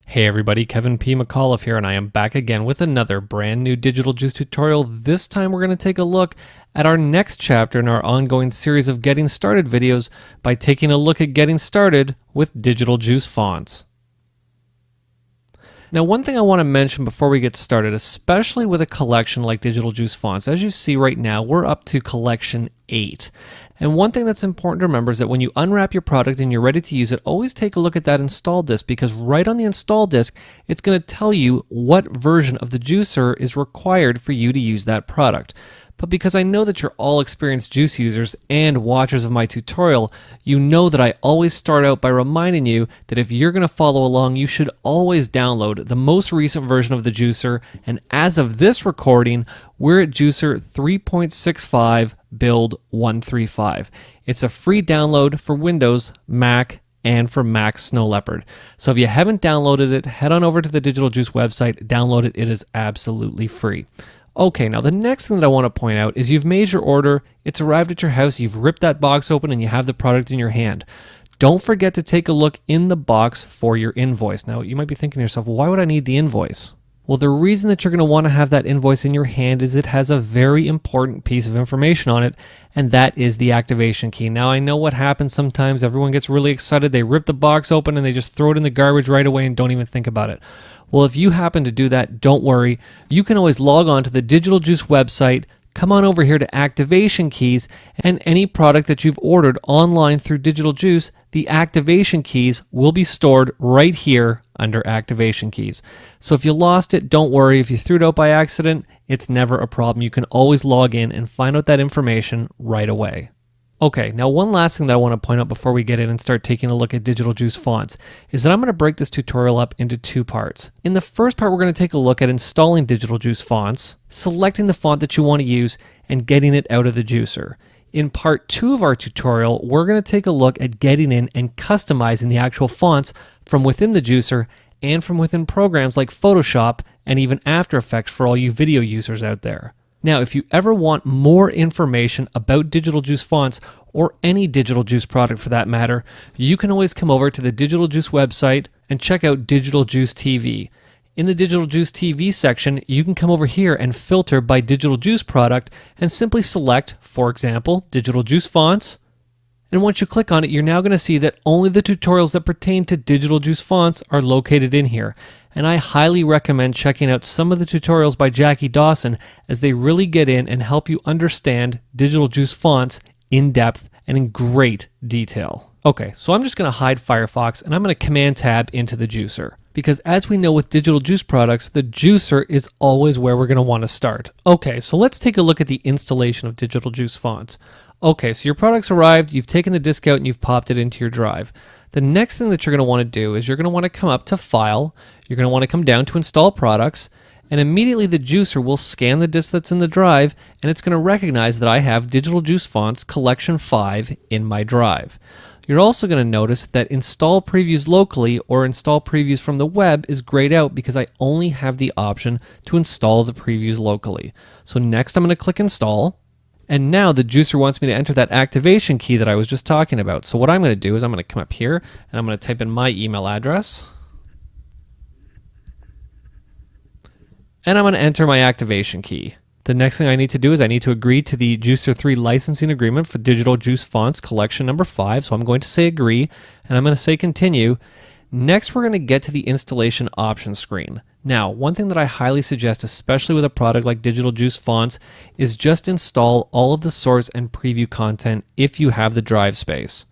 Hey everybody, Kevin P. McAuliffe here, and I am back again with another brand new Digital Juice tutorial. This time we're going to take a look at our next chapter in our ongoing series of Getting Started videos by taking a look at getting started with Digital Juice fonts. Now, one thing I want to mention before we get started, especially with a collection like Digital Juice fonts, as you see right now, we're up to collection 8. And one thing that's important to remember is that when you unwrap your product and you're ready to use it, always take a look at that install disk, because right on the install disk, it's going to tell you what version of the juicer is required for you to use that product. But because I know that you're all experienced juice users and watchers of my tutorial, you know that I always start out by reminding you that if you're going to follow along, you should always download the most recent version of the juicer. And as of this recording, we're at juicer 3.65 build 135. It's a free download for Windows, Mac, and for Mac Snow Leopard. So if you haven't downloaded it, head on over to the Digital Juice website, download it. It is absolutely free. Okay, now the next thing that I want to point out is you've made your order, it's arrived at your house, you've ripped that box open, and you have the product in your hand. Don't forget to take a look in the box for your invoice. Now, you might be thinking to yourself, why would I need the invoice? Well, the reason that you're going to want to have that invoice in your hand is it has a very important piece of information on it, and that is the activation key. Now, I know what happens sometimes. Everyone gets really excited. They rip the box open and they just throw it in the garbage right away and don't even think about it. Well, if you happen to do that, don't worry. You can always log on to the Digital Juice website, come on over here to activation keys, and any product that you've ordered online through Digital Juice, the activation keys will be stored right here under activation keys. So if you lost it, don't worry. If you threw it out by accident, it's never a problem. You can always log in and find out that information right away. Okay, now one last thing that I want to point out before we get in and start taking a look at Digital Juice fonts is that I'm going to break this tutorial up into two parts. In the first part, we're going to take a look at installing Digital Juice fonts, selecting the font that you want to use, and getting it out of the juicer. In part 2 of our tutorial, we're going to take a look at getting in and customizing the actual fonts from within the juicer and from within programs like Photoshop and even After Effects for all you video users out there. Now, if you ever want more information about Digital Juice fonts or any Digital Juice product for that matter, you can always come over to the Digital Juice website and check out Digital Juice TV. In the Digital Juice TV section, you can come over here and filter by Digital Juice product and simply select, for example, Digital Juice fonts. And once you click on it, you're now going to see that only the tutorials that pertain to Digital Juice fonts are located in here. And I highly recommend checking out some of the tutorials by Jackie Dawson, as they really get in and help you understand Digital Juice fonts in depth and in great detail. Okay, so I'm just going to hide Firefox and I'm going to Command Tab into the juicer. Because as we know with Digital Juice products, the juicer is always where we're going to want to start. Okay, so let's take a look at the installation of Digital Juice fonts. Okay, so your product's arrived, you've taken the disk out and you've popped it into your drive. The next thing that you're going to want to do is you're going to want to come up to File, you're going to want to come down to Install Products, and immediately the juicer will scan the disk that's in the drive, and it's going to recognize that I have Digital Juice Fonts Collection 5 in my drive. You're also going to notice that Install Previews Locally or Install Previews from the web is grayed out because I only have the option to install the previews locally. So next I'm going to click Install. And now the juicer wants me to enter that activation key that I was just talking about. So what I'm going to do is I'm going to come up here and I'm going to type in my email address. And I'm going to enter my activation key. The next thing I need to do is I need to agree to the Juicer 3 licensing agreement for Digital Juice Fonts Collection number 5. So I'm going to say agree and I'm going to say continue. Next, we're going to get to the installation options screen. Now, one thing that I highly suggest, especially with a product like Digital Juice Fonts, is just install all of the source and preview content if you have the drive space.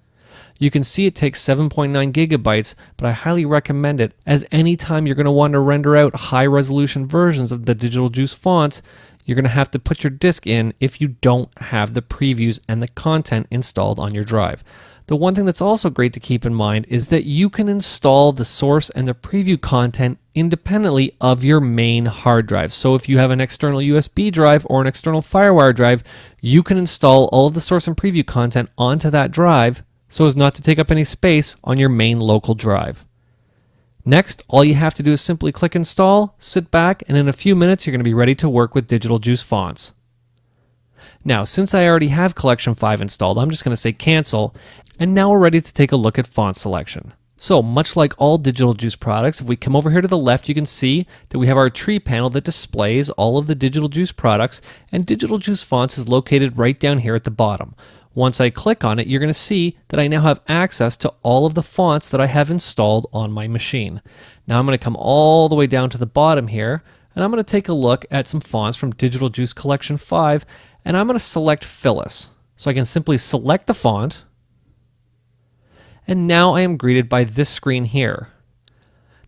You can see it takes 7.9 gigabytes, but I highly recommend it, as anytime you're going to want to render out high resolution versions of the Digital Juice fonts, you're going to have to put your disk in if you don't have the previews and the content installed on your drive. The one thing that's also great to keep in mind is that you can install the source and the preview content independently of your main hard drive. So if you have an external USB drive or an external FireWire drive, you can install all of the source and preview content onto that drive so as not to take up any space on your main local drive. Next, all you have to do is simply click Install, sit back, and in a few minutes you're going to be ready to work with Digital Juice fonts. Now, since I already have Collection 5 installed, I'm just going to say Cancel, and now we're ready to take a look at font selection. So much like all Digital Juice products, if we come over here to the left, you can see that we have our tree panel that displays all of the Digital Juice products, and Digital Juice Fonts is located right down here at the bottom. Once I click on it, you're going to see that I now have access to all of the fonts that I have installed on my machine. Now I'm going to come all the way down to the bottom here, and I'm going to take a look at some fonts from Digital Juice Collection 5, and I'm going to select Phyllis. So I can simply select the font, and now I am greeted by this screen here.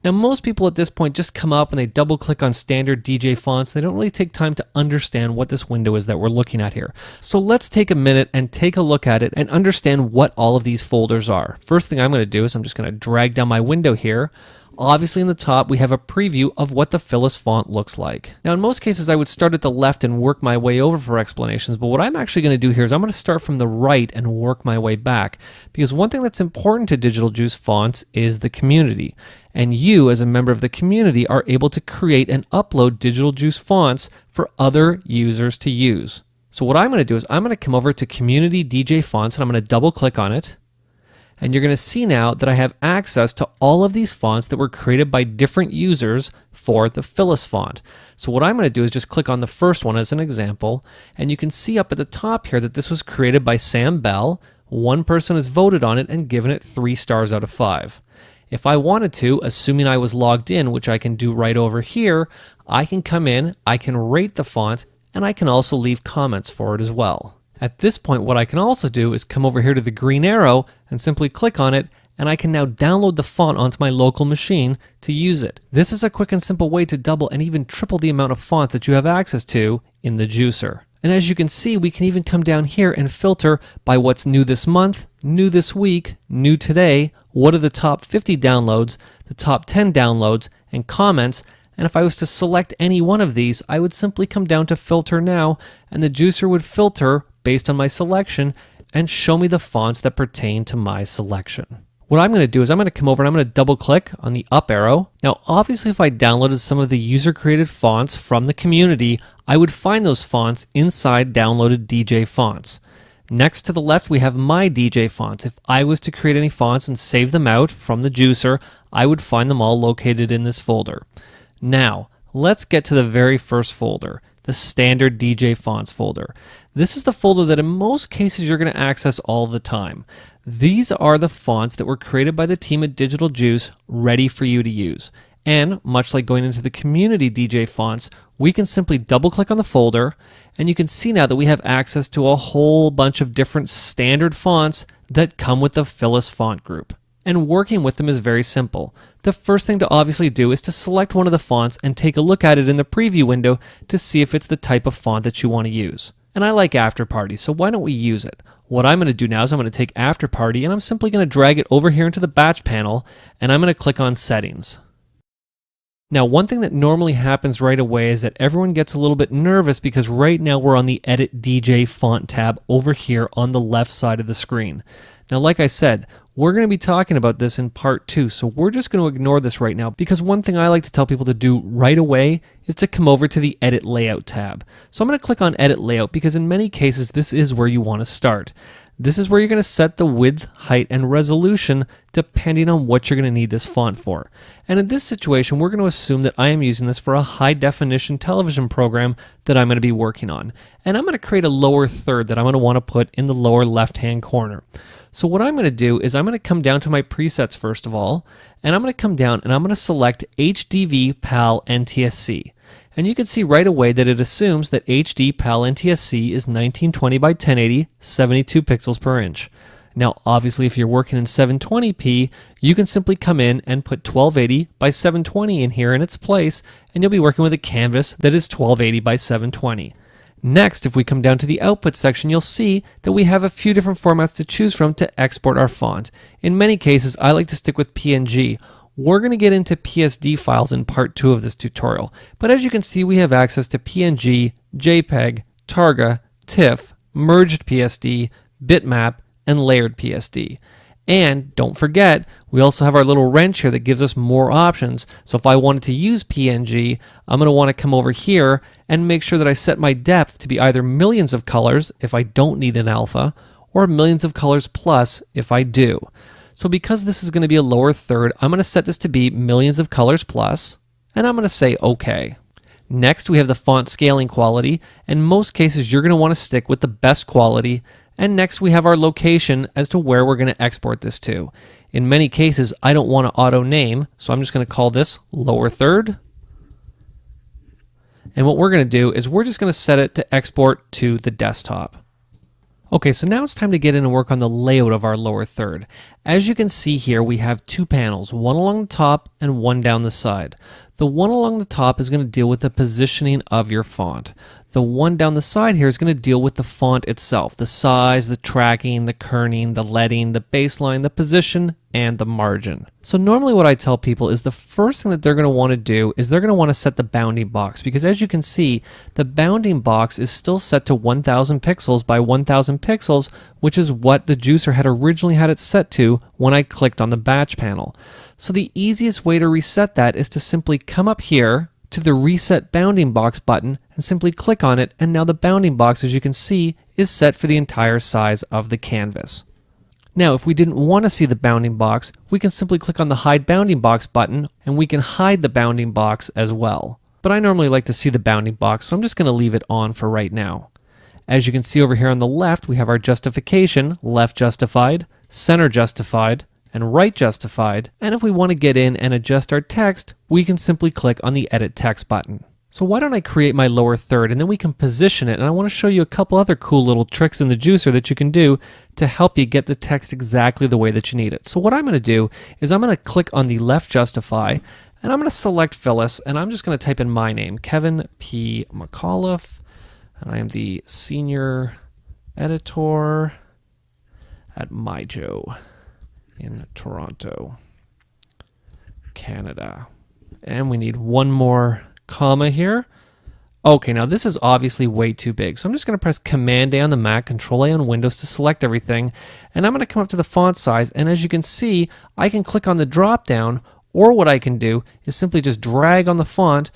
Now most people at this point just come up and they double click on standard DJ fonts. They don't really take time to understand what this window is that we're looking at here. So let's take a minute and take a look at it and understand what all of these folders are. First thing I'm going to do is I'm just going to drag down my window here. Obviously in the top we have a preview of what the Phyllis font looks like. Now in most cases I would start at the left and work my way over for explanations, but what I'm actually going to do here is I'm going to start from the right and work my way back, because one thing that's important to Digital Juice Fonts is the community, and you as a member of the community are able to create and upload Digital Juice fonts for other users to use. So what I'm going to do is I'm going to come over to Community DJ Fonts and I'm going to double click on it. And you're going to see now that I have access to all of these fonts that were created by different users for the Phyllis font. So what I'm going to do is just click on the first one as an example, and you can see up at the top here that this was created by Sam Bell. One person has voted on it and given it 3 stars out of 5. If I wanted to, assuming I was logged in, which I can do right over here, I can come in, I can rate the font, and I can also leave comments for it as well. At this point, what I can also do is come over here to the green arrow and simply click on it, and I can now download the font onto my local machine to use it. This is a quick and simple way to double and even triple the amount of fonts that you have access to in the juicer. And as you can see, we can even come down here and filter by what's new this month, new this week, new today, what are the top 50 downloads, the top 10 downloads, and comments. And if I was to select any one of these, I would simply come down to Filter Now, and the juicer would filter based on my selection and show me the fonts that pertain to my selection. What I'm going to do is I'm going to come over and I'm going to double click on the up arrow. Now obviously if I downloaded some of the user created fonts from the community, I would find those fonts inside downloaded DJ fonts. Next to the left we have my DJ fonts. If I was to create any fonts and save them out from the juicer, I would find them all located in this folder. Now let's get to the very first folder, the standard DJ fonts folder. This is the folder that in most cases you're going to access all the time. These are the fonts that were created by the team at Digital Juice, ready for you to use. And much like going into the community DJ fonts, we can simply double click on the folder, and you can see now that we have access to a whole bunch of different standard fonts that come with the Phyllis font group. And working with them is very simple. The first thing to obviously do is to select one of the fonts and take a look at it in the preview window to see if it's the type of font that you want to use. And I like Afterparty, so why don't we use it? What I'm going to do now is I'm going to take Afterparty and I'm simply going to drag it over here into the batch panel, and I'm going to click on Settings. Now one thing that normally happens right away is that everyone gets a little bit nervous because right now we're on the Edit DJ Font tab over here on the left side of the screen. Now like I said, we're going to be talking about this in part 2, so we're just going to ignore this right now, because one thing I like to tell people to do right away is to come over to the Edit Layout tab. So I'm going to click on Edit Layout because in many cases this is where you want to start. This is where you're going to set the width, height, and resolution depending on what you're going to need this font for. And in this situation, we're going to assume that I am using this for a high-definition television program that I'm going to be working on. And I'm going to create a lower third that I'm going to want to put in the lower left-hand corner. So what I'm going to do is I'm going to come down to my presets first of all, and I'm going to come down and I'm going to select HDV PAL NTSC. And you can see right away that it assumes that HD PAL NTSC is 1920 by 1080, 72 pixels per inch. Now obviously if you're working in 720p, you can simply come in and put 1280 by 720 in here in its place, and you'll be working with a canvas that is 1280 by 720. Next, if we come down to the output section, you'll see that we have a few different formats to choose from to export our font. In many cases, I like to stick with PNG. We're going to get into PSD files in part 2 of this tutorial, but as you can see, we have access to PNG, JPEG, Targa, TIFF, merged PSD, bitmap, and layered PSD. And don't forget, we also have our little wrench here that gives us more options. So if I wanted to use PNG, I'm going to want to come over here and make sure that I set my depth to be either millions of colors if I don't need an alpha, or millions of colors plus if I do. So because this is going to be a lower third, I'm going to set this to be millions of colors plus, and I'm going to say OK. Next, we have the font scaling quality. In most cases, you're going to want to stick with the best quality. And next, we have our location as to where we're going to export this to. In many cases, I don't want to auto name, so I'm just going to call this lower third. And what we're going to do is we're just going to set it to export to the desktop. Okay, so now it's time to get in and work on the layout of our lower third. As you can see here, we have two panels, one along the top and one down the side. The one along the top is going to deal with the positioning of your font. The one down the side here is going to deal with the font itself, the size, the tracking, the kerning, the leading, the baseline, the position, and the margin. So normally what I tell people is the first thing that they're going to want to do is they're going to want to set the bounding box, because as you can see, the bounding box is still set to 1000 pixels by 1000 pixels, which is what the juicer had originally had it set to when I clicked on the batch panel. So the easiest way to reset that is to simply come up here to the Reset Bounding Box button and simply click on it, and now the bounding box, as you can see, is set for the entire size of the canvas. Now, if we didn't want to see the bounding box, we can simply click on the Hide Bounding Box button, and we can hide the bounding box as well. But I normally like to see the bounding box, so I'm just going to leave it on for right now. As you can see over here on the left, we have our justification, left justified, center justified, and right justified. And if we want to get in and adjust our text, we can simply click on the Edit Text button. So why don't I create my lower third, and then we can position it, and I want to show you a couple other cool little tricks in the juicer that you can do to help you get the text exactly the way that you need it. So what I'm going to do is I'm going to click on the left justify, and I'm going to select Phyllis, and I'm just going to type in my name, Kevin P. McAuliffe, and I am the senior editor at MyJo in Toronto, Canada. And we need one more comma here. Okay, now this is obviously way too big, so I'm just going to press Command A on the Mac, Control A on Windows to select everything, and I'm going to come up to the font size, and as you can see, I can click on the drop down, or what I can do is simply just drag on the font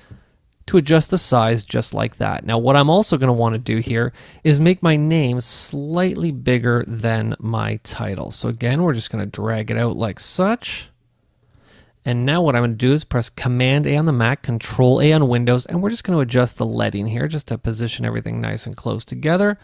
to adjust the size just like that. Now what I'm also going to want to do here is make my name slightly bigger than my title. So again, we're just going to drag it out like such. And now what I'm going to do is press Command A on the Mac, Control A on Windows, and we're just going to adjust the leading here just to position everything nice and close together.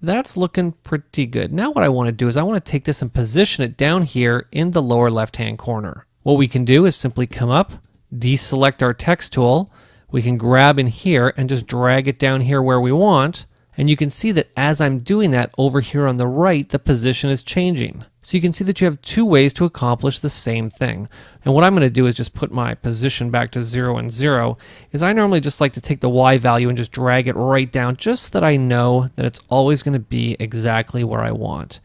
That's looking pretty good. Now what I want to do is I want to take this and position it down here in the lower left-hand corner. What we can do is simply come up, deselect our text tool. We can grab in here and just drag it down here where we want. And you can see that as I'm doing that over here on the right, the position is changing. So you can see that you have two ways to accomplish the same thing. And what I'm going to do is just put my position back to 0 and 0. Is I normally just like to take the Y value and just drag it right down just so that I know that it's always going to be exactly where I want.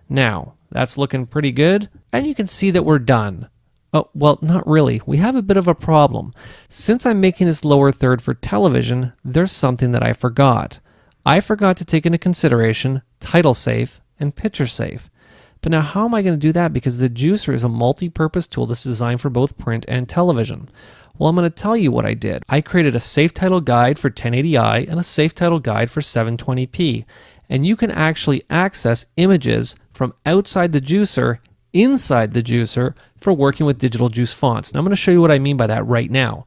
Now, that's looking pretty good. And you can see that we're done. Oh, well, not really. We have a bit of a problem. Since I'm making this lower third for television, there's something that I forgot. I forgot to take into consideration title safe and picture safe. But now how am I going to do that? Because the juicer is a multi-purpose tool that's designed for both print and television. Well, I'm going to tell you what I did. I created a safe title guide for 1080i and a safe title guide for 720p. And you can actually access images from outside the juicer inside the juicer for working with digital juice fonts. Now I'm going to show you what I mean by that right now.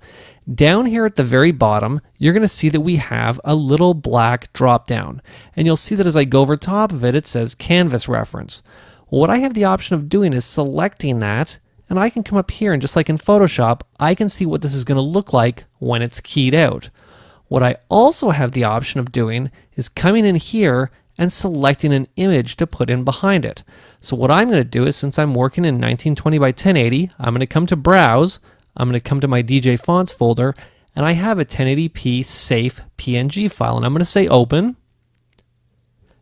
Down here at the very bottom, you're going to see that we have a little black drop down. And you'll see that as I go over top of it, it says canvas reference. What I have the option of doing is selecting that, and I can come up here and just like in Photoshop, I can see what this is going to look like when it's keyed out. What I also have the option of doing is coming in here and selecting an image to put in behind it. So what I'm going to do is, since I'm working in 1920 by 1080, I'm going to come to Browse, I'm going to come to my DJFonts folder, and I have a 1080p safe PNG file, and I'm going to say Open,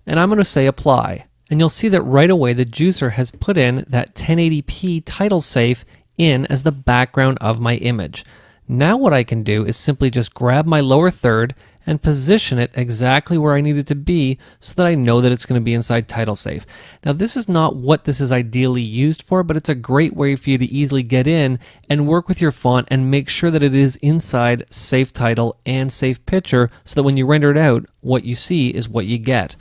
and I'm going to say Apply. And you'll see that right away the juicer has put in that 1080p title safe in as the background of my image. Now what I can do is simply just grab my lower third and position it exactly where I need it to be so that I know that it's going to be inside title safe. Now this is not what this is ideally used for, but it's a great way for you to easily get in and work with your font and make sure that it is inside safe title and safe picture so that when you render it out, what you see is what you get.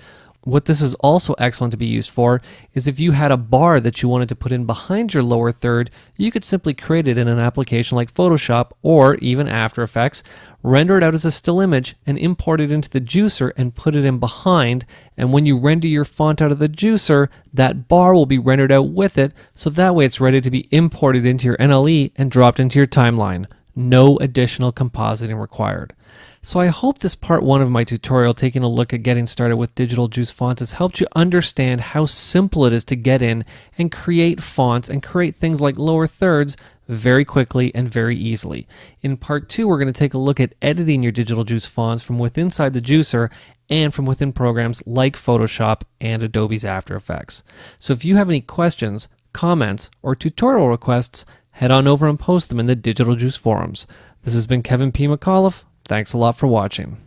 What this is also excellent to be used for is if you had a bar that you wanted to put in behind your lower third, you could simply create it in an application like Photoshop or even After Effects, render it out as a still image and import it into the juicer and put it in behind. And when you render your font out of the juicer, that bar will be rendered out with it, so that way it's ready to be imported into your NLE and dropped into your timeline. No additional compositing required. So I hope this part 1 of my tutorial taking a look at getting started with Digital Juice Fonts has helped you understand how simple it is to get in and create fonts and create things like lower thirds very quickly and very easily. In part 2, we're going to take a look at editing your Digital Juice fonts from within inside the juicer and from within programs like Photoshop and Adobe's After Effects. So if you have any questions, comments, or tutorial requests, head on over and post them in the Digital Juice forums. This has been Kevin P. McAuliffe. Thanks a lot for watching.